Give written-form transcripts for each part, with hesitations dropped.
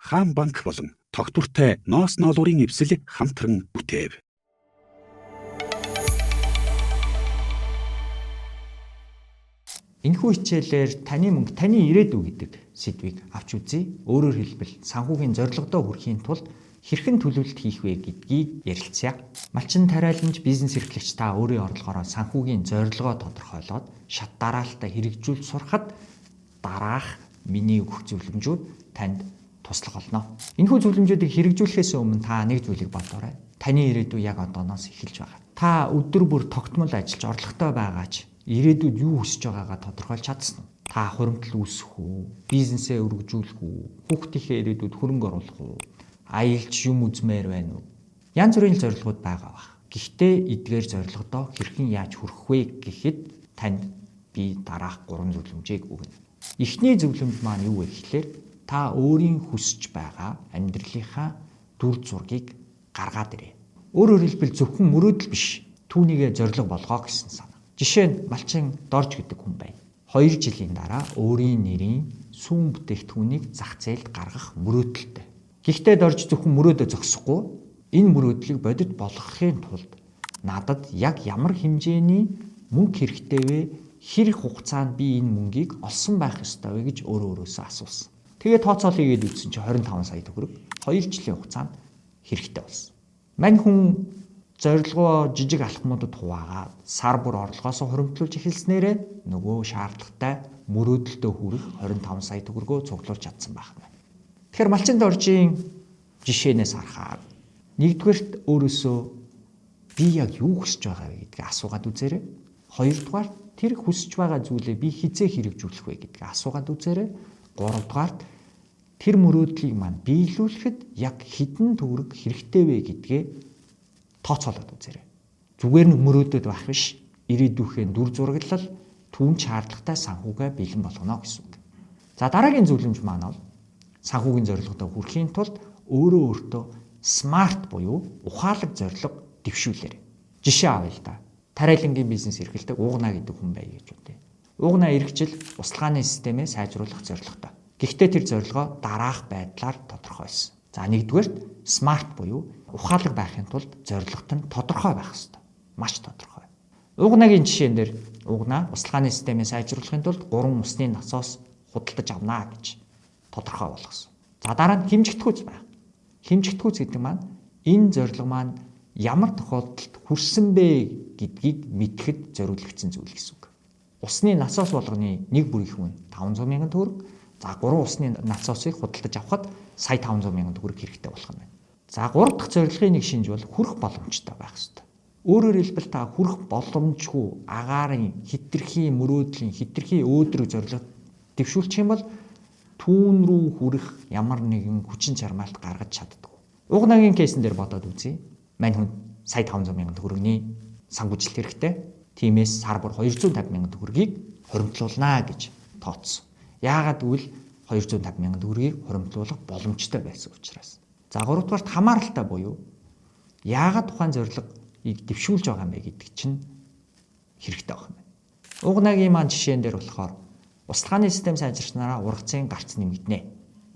Хаан банк болон тогтвортой ноос ноолуурын эвсэл хамтран бүтээв. Энэхүү хичээлээр таны мөнгө таны ирээдүй гэдэг сэдвийг авч үзье. Өөрөөр хэлбэл санхүүгийн зорилгодоо хүрэхийн тулд хэрхэн төлөвлөлт хийх вэ гэдгийг ярилцъя. Малчин тариаланч бизнес эрхлэгч та өөрийн орлогоороо санхүүгийн зорилгоо тодорхойлоод шат дараалтаа хэрэгжүүлж сурахад дараах миний өгөх зөвлөмжүүд танд туслах болно. Энэхүү зөвлөмжүүдийг хэрэгжүүлэхээс өмнө та нэг зүйлийг бодоорой. Таны ирээдүй яг одооноос эхэлж байгаа. Та өдөр бүр тогтмол ажиллаж орлоготой байгаач ирээдүйд юу хүсэж байгаагаа тодорхойлж чадсан уу? Та хуримтлал үүсгэх үү? Бизнесээ өргөжүүлэх үү? Хүүхдийнхээ ирээдүйд хөрөнгө оруулах уу? Аялж юм үзмээр байна уу? Янз бүрийн зорилгууд байгаа бах. Гэхдээ эдгээр зорилгодоо хэрхэн яаж хүрэх вэ гэхэд танд би дараах 3 зөвлөмжийг өгнө. Эхний зөвлөмж маань юу вэ гэхлээр та өөрийн хүсэж байгаа амьдралынхаа дүр зургийг гаргаад ирээ. Өөрөөр хэлбэл зөвхөн мөрөөдөл биш, түүнийгээ зорилго болгоо гэсэн сан. Жишээ нь малчин Дорж гэдэг хүн байна. 2 жилийн дараа өөрийн нэрийн сүүн бүтээгдэхүүнийг зах зээлд гаргах мөрөөдөлтэй. Гэхдээ Дорж зөвхөн мөрөөдөө зогсохгүй, энэ мөрөөдлийг бодит болгохын тулд надад яг ямар хэмжээний мөнгө хэрэгтэй вэ? Хэрэг хугацаанд би энэ мөнгийг олсон байх ёстой вэ гэж өөрөөсөө асуусан. Тэгээ тооцоол хийгээд үзсэн чинь 25 сая төгрөг 2 жилийн хугацаанд хэрэгтэй болсон. Мань хүн зорилгоо жижиг алхмуудад хуваагаад сар бүр орлогоосоо хуримтлуулж эхэлснээрээ нөгөө шаардлагатай мөрөөдөлтөө хүрэх 25 сая төгрөгөө цуглуулж чадсан байх байна. Тэгэхээр малчин Доржийн жишээнээс харахад нэгдүгээрт өөрөөсөө би яг юу хүсэж байгаа вэ гэдгийг асуугаад үзээрэй. Хоёрдугаарт тэр хүсэж байгаа зүйлээ би хизээ хэрэгжүүлэх вэ гэдгийг асуугаад үзээрэй. Гуравдугаарт тэр мөрөөдлийг маань биелүүлэхэд яг хэдэн төгрөг хэрэгтэй вэ гэдгээ тооцоолоод үзээрэй. Зүгээр нэг мөрөөдөд байх биш, ирээдүйнхээ дүр зураглал түүн шаардлагатай санхүүгээ бэлэн болгоно гэсэн үг. За дараагийн зөвлөмж маань бол санхүүгийн зорилгодоо хүрэхийн тулд өөртөө смарт буюу ухаалаг зорилго дэвшүүлээрэй. Жишээ авъя л да. Тариалангийн бизнес эрхэлдэг Уугнаа гэдэг хүн бай гэж үтэй. Уугнаа эрхжил устлагааны системээ сайжруулах зорилготой. Гэхдээ тэр зорилгоо дараах байдлаар тодорхойлсон. За нэгдүгээрт смарт буюу ухаалаг байхын тулд зорилгот нь тодорхой байх ёстой. Маш тодорхой. Уугнагийн жишээн дээр Уугнаа устлагааны системээ сайжруулахын тулд 3 усны насоос худалдаж авнаа гэж тодорхой болгосон. За дараа нь хэмжигдэхүүц байх. Хэмжигдэхүүц гэдэг маань энэ зорилго маань ямар тохиолдолд хүрсэн бэ гэдгийг мэдхэд зориулагдсан зүйл гэсэн үг. Усны насоос болгоны нэг бүрийн хүн 500 мянган төгрөг. За 3 усны насоосыг худалдаж авахад сая 500 мянган төгрөг хэрэгтэй болох юм байна. За 3 дахь зорилгын нэг шинж бол хүрэх боломжтой байх ёстой. Өөрөөр хэлбэл та хүрэх боломжгүй агаарын хитрхи мөрөөдлийн хитрхи өөдрөг зорилго дэвшүүлчих юм бол түүн рүү хүрэх ямар нэгэн хүчин чармаалт гаргаж чаддаг. Уугнагийн кейсэн дээр бодоод үзье. Мань хүн сая 500 мянган төгрөгийн санхүүжилт хэрэгтэй. Тиймээс сар бүр 250 мянган төгрөгийг хуримтлуулнаа гэж тооцсон. Яагаад гэвэл 250 мянган төгрөгийг хуримтлуулах боломжтой байсан учраас. За 3 дугаарт хамааралтай буюу яагаад тухайн зорилгыг дэвшүүлж байгаа юм бэ гэдэг чинь хэрэгтэй байх юм байна. Уугнагийн маань жишээн дээр болохоор устлагааны систем сайжирснараа ургацын гарц нэмэгдэнэ.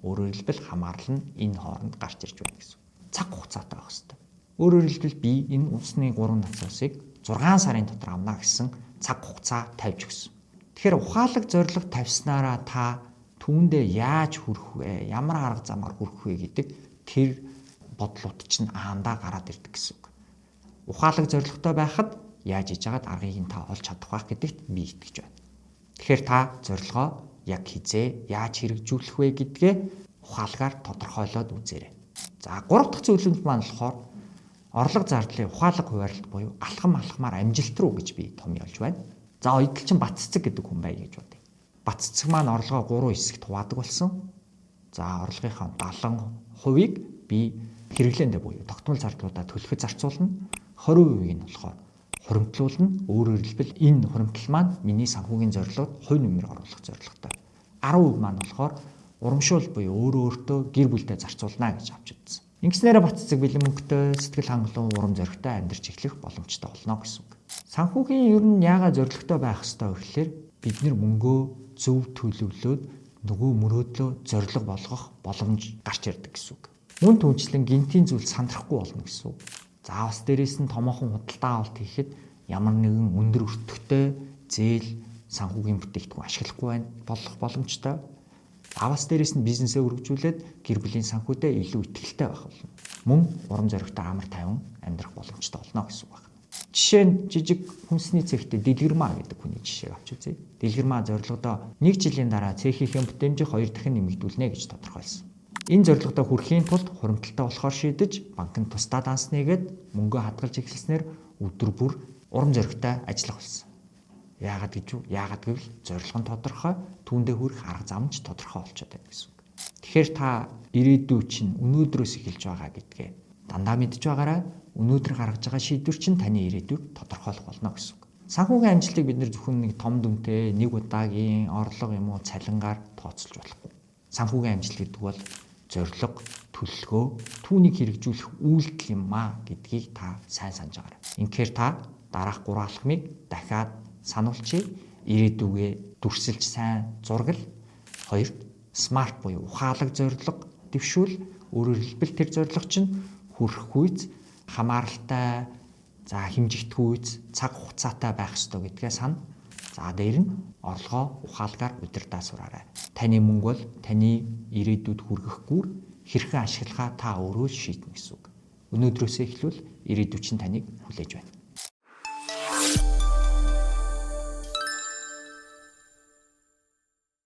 Өөрөөр хэлбэл хамаарал нь энэ хооронд гарч ирж байна гэсэн. Цаг хугацаатай байх хэрэгтэй. Өөрөөр хэлбэл би энэ усны 3 насоосыг 6 сарын дотор авна гэсэн цаг хугацаа тавьж өгсөн. Тэгэхээр ухаалаг зорилго тавьснараа та түүндээ яаж хүрэх вэ? Ямар арга замаар хүрэх вэ гэдэг тэр бодлууд чинь аандаа гараад ирдэг гэсэн үг. Ухаалаг зорилготой байхад яаж иж агаад аргыг нь та олж чадах байх гэдэгт би итгэж байна. Тэгэхээр та зорилгоо яг хизээ яаж хэрэгжүүлэх вэ гэдгээ ухаалгаар тодорхойлоод үзээрэй. За 3 дахь зөвлөмж маань болохоор орлого зардлын ухаалаг хуваарлалт буюу алхамаар амжилт руу гэж би томьёолж байна. За ойдолчин Баццэг гэдэг хүн бай гэж бодъё. Баццэг маань орлогоо 3 хэсэгт хуваадаг болсон. За орлогынхаа 70%-ийг би хэрэглээндээ буюу тогтмол зардлуудаа төлөхөд зарцуулна. 20%-ийг нь болохоор хуримтлуулна. Өөрөөр хэлбэл энэ хуримтлал маань миний санхүүгийн зорилгод хувь нэмэр оруулах зорилготой. 10% маань болохоор урамшуул буюу өөртөө гэр бүлдээ зарцуулна гэж авч үзсэн. Ингэснээр Баццэг бэлэн мөнгөтэй, сэтгэл хангалуун, урам зоригтой амьдарч эхлэх боломжтой болно гэсэн үг. Санхүүгийн ер нь яагаад зорилготой байх ёстой вэ гэхээр бид нэр мөнгөө зөв төлөвлөөд нөгөө мөрөөдлөө зориг болгох боломж гарч ирдэг гэсэн үг. Мөн түнчлэн гинтийн зүйл сандрахгүй болно гэсэн үг. За бас дээрээс нь томоохон худалдаа авалт хийхэд ямар нэгэн өндөр өртөгтэй зээл санхүүгийн бүтээгдэхүүн ашиглахгүй болох боломжтой. Аваас дээрээс нь бизнесээ өргөжүүлээд гэр бүлийн санхүүдэд илүү ихтэй байх болно. Мөн урам зоригтой амар тайван амьдрах боломжтой болно гэсэн үг байна. Жишээ нь жижиг хүнсний цэгтээ дэлгэрмаа гэдэг хүний жишээг авч үзье. Дэлгэрмаа зорилгодоо 1 жилийн дараа цехийнхээ бүтээмжийг 2 дахин нэмэгдүүлнэ гэж тодорхойлсон. Энэ зорилгодоо хүрэхийн тулд хуримтлалтай болохоор шийдэж банкнд тусдаа данс нээгээд мөнгөө хадгалж эхэлснээр өдөр бүр урам зоригтой ажиллах болсон. Яагаад гэвэл зорилго нь тодорхой, түүндээ хүрэх арга зам ч тодорхой болчиход байна гэсэн үг. Тэгэхээр та ирээдүй чинь өнөөдрөөс эхэлж байгаа гэдгээ дандаа мэдж байгаарай. Өнөөдөр гаргаж байгаа шийдвэр чинь таны ирээдүйг тодорхойлох болно гэсэн үг. Санхүүгийн амжилтыг бид нэр зөвхөн нэг том дүнтэй, нэг удаагийн орлого юм уу цалингаар тооцолж болохгүй. Санхүүгийн амжилт гэдэг бол зорилго, төлөвлөгөө, түүнийг хэрэгжүүлэх үйлдэл юм аа гэдгийг та сайн санаж байгаарай. Инхээр та дараах 3 алхмыг дахиад сануулчих. Ирээдүгээ дүрсэлж сайн зургал. 2. Смарт буюу ухаалаг зорилго дэвшүүл. Өөрөөр хэлбэл тэр зорилго чинь хүрэх үйц хамааралтай, за хэмжигдэхүй үйц цаг хугацаатай байх ёстой гэдгээ сана. За дээр нь орлогоо ухаалгаар удирдах сураарай. Таны мөнгө бол таны ирээдүйд хүргэх гүр хэрхэн ашиглахаа та өөрөө шийднэ гэсэн үг. Өнөөдрөөсөө эхлүүл ирээдүйд чинь таныг хүлээж байна.